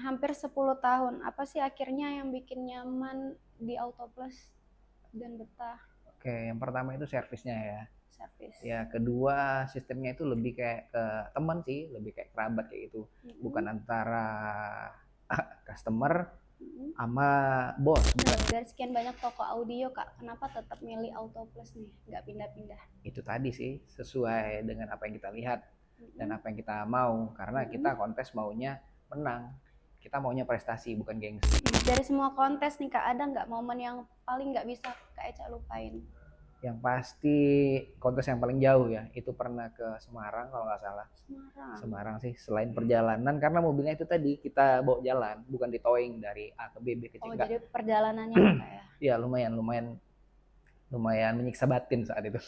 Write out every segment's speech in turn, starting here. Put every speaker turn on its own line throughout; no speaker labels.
Hampir 10 tahun. Apa sih akhirnya yang bikin nyaman di Auto Plus dan betah
Oke, yang pertama itu servisnya ya.
servis?
Ya, kedua sistemnya itu lebih kayak ke teman sih, lebih kayak kerabat kayak gitu. Bukan
Mm-mm.
antara customer
Mm-mm.
sama bos, bukan.
Dari sekian banyak toko audio Kak, kenapa tetap milih Auto Plus nih, nggak pindah-pindah?
Itu tadi sih sesuai dengan apa yang kita lihat dan
Mm-mm.
apa yang kita mau, karena
Mm-mm.
kita kontes maunya menang. Kita maunya prestasi bukan gengsi.
Dari semua kontes nih Kak, ada nggak momen yang paling nggak bisa Kak Eca lupain?
Yang pasti kontes yang paling jauh ya, itu pernah ke Semarang kalau nggak salah.
Semarang.
Semarang sih, selain perjalanan karena mobilnya itu tadi kita bawa jalan, bukan di towing dari A ke B, B ke C,
Oh,
enggak.
jadi perjalanannya ya Kak ya?
Ya lumayan lumayan lumayan menyiksa batin saat itu.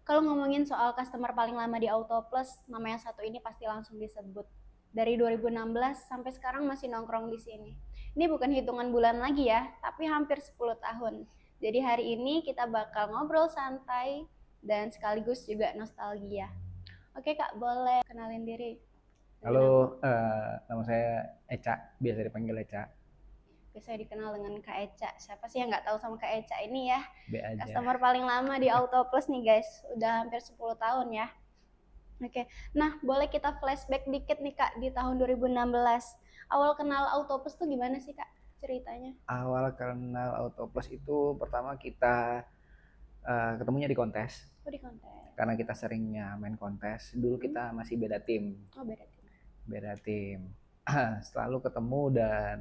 Kalau ngomongin soal customer paling lama di Auto Plus, nama yang satu ini pasti langsung disebut. Dari 2016 sampai sekarang masih nongkrong di sini. Ini bukan hitungan bulan lagi ya, tapi hampir 10 tahun. Jadi hari ini kita bakal ngobrol santai dan sekaligus juga nostalgia. Oke Kak, boleh kenalin diri dengan nama?
Halo, nama saya Eca, biasa dipanggil Eca.
Biasa dikenal dengan Kak Eca. Siapa sih yang nggak tahu sama Kak Eca ini ya?
B aja.
Customer paling lama di Auto Plus nih guys. Udah hampir 10 tahun ya. Oke, nah boleh kita flashback dikit nih Kak di tahun 2016. Awal kenal Autoplus tuh gimana sih Kak ceritanya?
Awal kenal Autoplus itu pertama kita ketemunya di kontes.
Oh di kontes.
Karena kita seringnya main kontes. Dulu kita masih beda tim.
Oh beda tim.
Beda tim. Selalu ketemu dan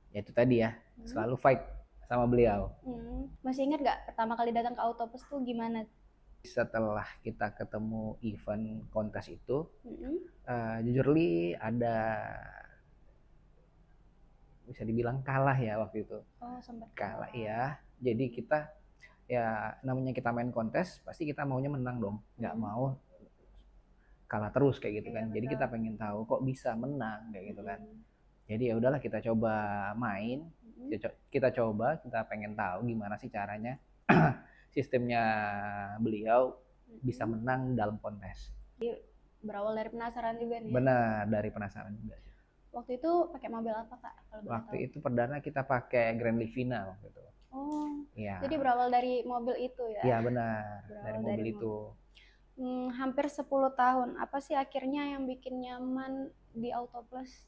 ya itu tadi ya, selalu fight sama beliau.
Masih ingat gak pertama kali datang ke Autoplus tuh gimana?
Setelah kita ketemu event kontes itu,
Hmm.
jujur li ada bisa dibilang kalah ya waktu itu.
Oh sempat
Kalah ya. Jadi kita ya namanya kita main kontes pasti kita maunya menang dong, nggak mau kalah terus kayak gitu
Iya
kan. Jadi
betul.
kita pengen tahu kok bisa menang kayak gitu kan. Jadi ya udahlah kita coba main, kita coba, kita pengen tahu gimana sih caranya sistemnya beliau bisa menang dalam kontes.
Berawal dari penasaran juga nih ya.
Benar, dari penasaran juga.
Waktu itu pakai mobil apa Kak? Kalau boleh
Waktu
tahu.
itu perdana kita pakai Grand Livina waktu itu.
Oh,
Iya.
jadi berawal dari mobil itu ya?
Iya benar,
Berawal
dari mobil itu.
Hampir 10 tahun. Apa sih akhirnya yang bikin nyaman di Auto Plus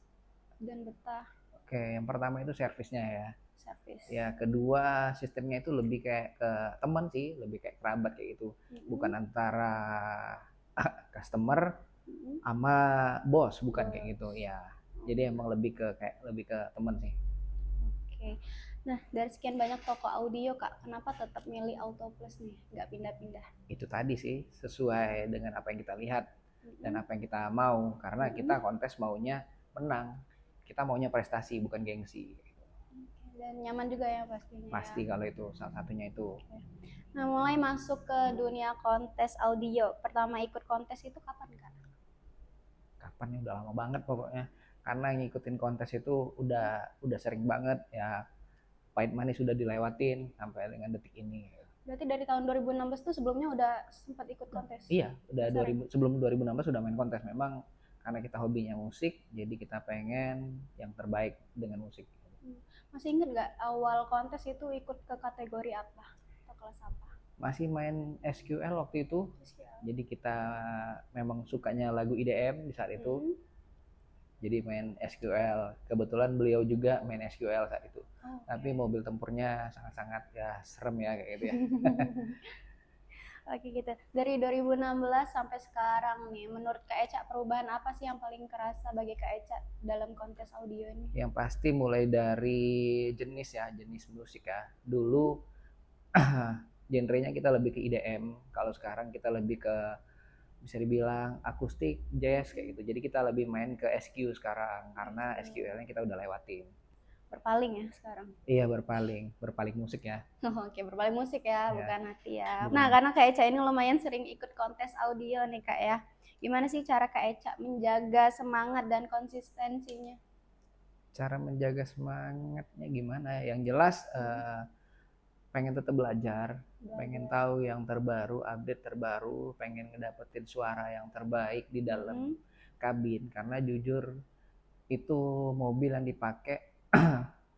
dan betah?
Oke, yang pertama itu servisnya ya.
Servis.
Ya, kedua sistemnya itu lebih kayak ke teman sih, lebih kayak kerabat kayak gitu. Bukan antara customer sama bos, bukan kayak gitu ya. Jadi emang lebih ke teman sih.
Oke. Nah, dari sekian banyak toko audio Kak, kenapa tetap milih Auto Plus nih, nggak pindah-pindah?
Itu tadi sih sesuai dengan apa yang kita lihat dan apa yang kita mau, karena kita kontes maunya menang. Kita maunya prestasi bukan gengsi.
Dan nyaman juga ya pastinya.
Pasti
ya.
kalau itu salah satunya itu.
Nah, mulai masuk ke dunia kontes audio. Pertama ikut kontes itu kapan Kak?
Kapan ya, udah lama banget pokoknya. Karena ngikutin kontes itu udah sering banget ya. Pahit manis sudah dilewatin sampai dengan detik ini.
Berarti dari tahun 2016 tuh sebelumnya udah sempat ikut kontes?
Iya, udah 2000, sebelum 2016 sudah main kontes. Memang karena kita hobinya musik, jadi kita pengen yang terbaik dengan musik.
Masih inget nggak awal kontes itu ikut ke kategori apa atau kelas apa?
Masih main SQL waktu itu.
SQL.
Jadi kita memang sukanya lagu IDM di saat itu. Jadi main SQL. Kebetulan beliau juga main SQL saat itu. Tapi mobil tempurnya sangat-sangat ya serem ya kayak gitu ya.
Oke gitu. Dari 2016 sampai sekarang nih, menurut Kak Eca perubahan apa sih yang paling kerasa bagi Kak Eca dalam kontes audio ini?
Yang pasti mulai dari jenis musik ya. Dulu genrenya kita lebih ke IDM, kalau sekarang kita lebih ke bisa dibilang akustik, jazz kayak gitu. Jadi kita lebih main ke SQ sekarang karena SQL-nya kita udah lewatin.
Berpaling ya sekarang?
Iya berpaling musik ya.
Oke, berpaling musik ya, bukan hati ya.
Bukan.
Nah, karena Kak Eca ini lumayan sering ikut kontes audio nih Kak ya. Gimana sih cara Kak Eca menjaga semangat dan konsistensinya?
Cara menjaga semangatnya gimana ya? Yang jelas pengen tetap belajar, pengen
Belajar.
tahu yang terbaru, update terbaru, pengen ngedapetin suara yang terbaik di dalam kabin. Karena jujur itu mobil yang dipakai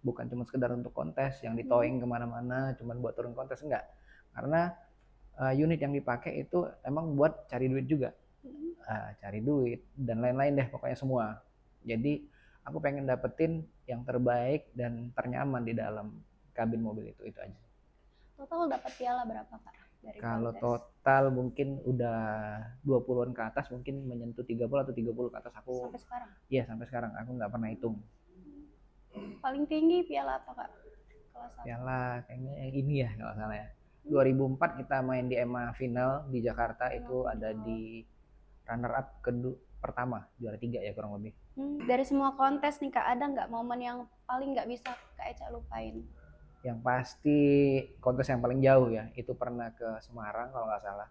bukan cuma sekedar untuk kontes, yang ditowing kemana-mana cuma buat turun kontes, enggak. Karena unit yang dipakai itu emang buat cari duit juga, cari duit dan lain-lain deh pokoknya semua. Jadi aku pengen dapetin yang terbaik dan ternyaman di dalam kabin mobil itu aja.
Total dapat piala berapa Kak dari
Kalau
kontes?
total mungkin udah 20-an ke atas, mungkin menyentuh 30 atau 30 ke atas aku.
Sampai sekarang?
Iya, sampai sekarang aku nggak pernah hitung.
Paling tinggi piala apa Kak? Kelas 1?
Piala kayaknya yang ini ya kalau salah ya. 2004 kita main di EMA final di Jakarta, itu ada di runner up pertama, juara 3 ya kurang lebih.
Dari semua kontes nih Kak, ada nggak momen yang paling nggak bisa Kak Eca lupain?
Yang pasti kontes yang paling jauh ya, itu pernah ke Semarang kalau nggak salah.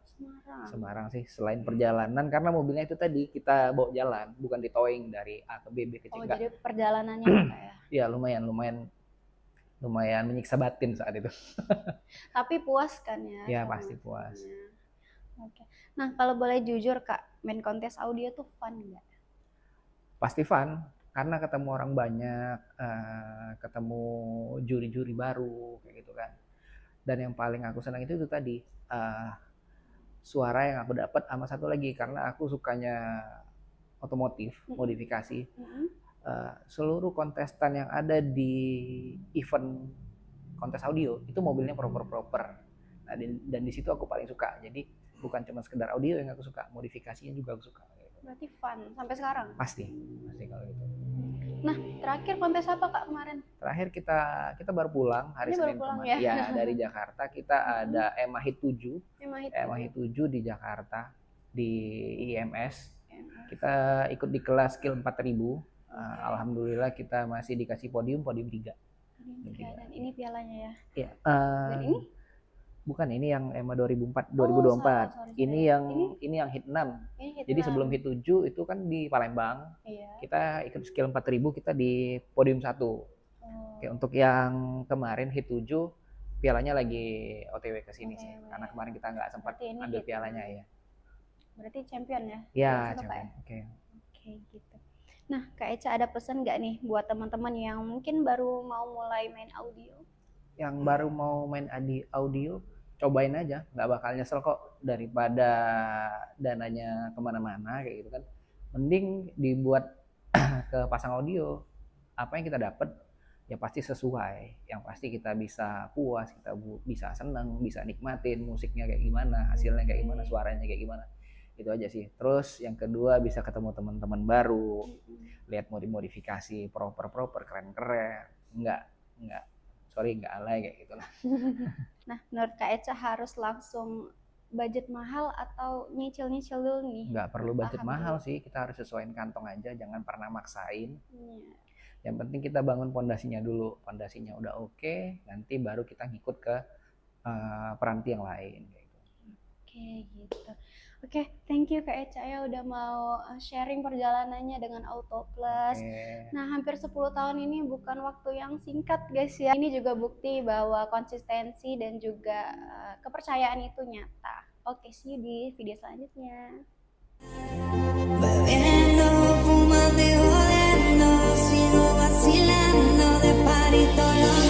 Semarang sih, selain perjalanan karena mobilnya itu tadi kita bawa jalan, bukan di towing dari A ke B, B ke C.
Oh, jadi perjalanannya Kak ya?
Iya, lumayan menyiksa batin saat itu.
Tapi puas kan ya?
Ya pasti puas.
Oke. Nah, kalau boleh jujur Kak, main kontes audio tuh fun nggak?
Pasti fun, karena ketemu orang banyak, ketemu juri-juri baru kayak gitu kan. Dan yang paling aku senang itu tadi, suara yang aku dapat, sama satu lagi karena aku sukanya otomotif, modifikasi. Seluruh kontestan yang ada di event kontes audio itu mobilnya proper. Nah, dan di situ aku paling suka. Jadi bukan cuma sekedar audio yang aku suka, modifikasinya juga aku suka.
Berarti fun sampai sekarang?
Pasti kalau gitu.
Nah, terakhir kontes apa Kak kemarin?
Terakhir kita baru pulang hari Senin kemarin. Ya, dari Jakarta kita ada EMA Hit 7. EMA Hit 7 di Jakarta di IMS. Kita ikut di kelas skill 4000. Alhamdulillah kita masih dikasih podium 3.
Dan ini pialanya ya?
Iya.
Dan ini?
Bukan, ini yang EMA 2024.
Sorry.
Ini yang hit 6. Jadi sebelum hit 7 itu kan di Palembang. Iya. Kita ikut skill 4000, kita di podium 1. Oke, untuk yang kemarin hit 7 pialanya lagi OTW ke sini sih. Karena kemarin kita nggak sempat ambil pialanya ya.
Berarti champion ya?
Iya, champion. Oke,
gitu. Nah, Kak Eca ada pesan nggak nih buat teman-teman yang mungkin baru mau mulai main audio?
Yang baru mau main audio, cobain aja, nggak bakal nyesel kok, daripada dananya kemana-mana kayak gitu kan. Mending dibuat ke pasang audio, apa yang kita dapat ya pasti sesuai, yang pasti kita bisa puas, kita bisa seneng, bisa nikmatin musiknya kayak gimana, hasilnya kayak gimana, suaranya kayak gimana. Itu aja sih. Terus yang kedua bisa ketemu teman-teman baru, lihat modifikasi proper keren-keren, nggak alay kayak gitu lah.
Nah, menurut Kak Eca harus langsung budget mahal atau nyicil dulu nih?
Nggak perlu budget mahal sih, kita harus sesuaiin kantong aja, jangan pernah maksain. Yang penting kita bangun pondasinya dulu, pondasinya udah oke, nanti baru kita ngikut ke peranti yang lain kayak gitu.
Oke, gitu. Oke, thank you Kak Eca ya udah mau sharing perjalanannya dengan Auto Plus. Nah, hampir 10 tahun ini bukan waktu yang singkat guys ya. Ini juga bukti bahwa konsistensi dan juga kepercayaan itu nyata. Oke, see you di video selanjutnya. Bebiendo, fumando y jodiendo, sigo vacilando de party todos los